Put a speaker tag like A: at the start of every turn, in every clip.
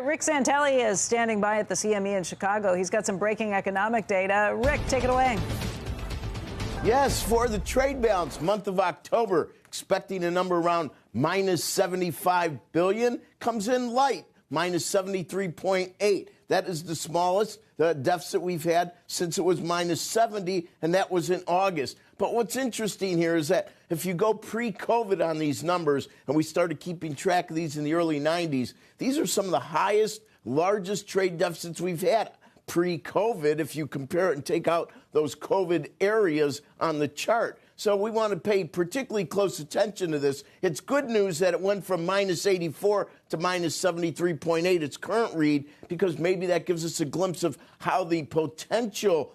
A: right, Rick Santelli is standing by at the CME in Chicago. He's got some breaking economic data. Rick, take it away.
B: Yes, for the trade balance, month of October, expecting a number around minus 75 billion, comes in light, minus 73.8. That is the smallest deficit we've had since it was minus 70, and that was in August. But what's interesting here is that if you go pre-COVID on these numbers, and we started keeping track of these in the early 90s, these are some of the highest, largest trade deficits we've had pre-COVID, if you compare it and take out those COVID areas on the chart. So we want to pay particularly close attention to this. It's good news that it went from minus 84 to minus 73.8, its current read, because maybe that gives us a glimpse of how the potential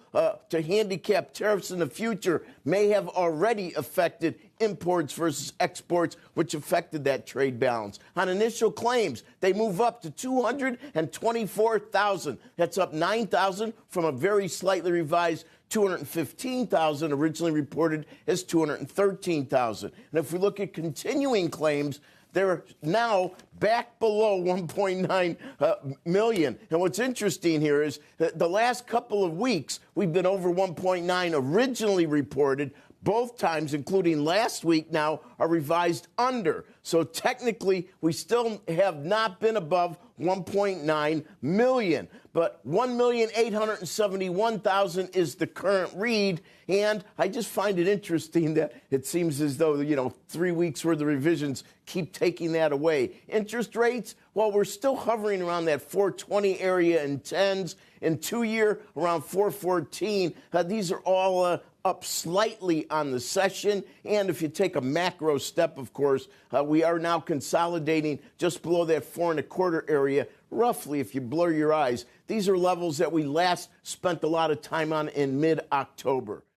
B: to handicap tariffs in the future may have already affected imports versus exports, which affected that trade balance. On initial claims, they move up to 224,000. That's up 9,000 from a very slightly revised 215,000 originally reported as 213,000. And if we look at continuing claims, they're now back below 1.9 million. And what's interesting here is that the last couple of weeks, we've been over 1.9 originally reported. Both times, including last week now, are revised under. So technically, we still have not been above 1.9 million. But 1,871,000 is the current read. And I just find it interesting that it seems as though, 3 weeks worth of revisions keep taking that away. Interest rates, well, we're still hovering around that 420 area in 10s. In 2-year, around 414. These are all up slightly on the session. And if you take a macro step, of course, we are now consolidating just below that 4.25 area. Roughly, if you blur your eyes, these are levels that we last spent a lot of time on in mid-October.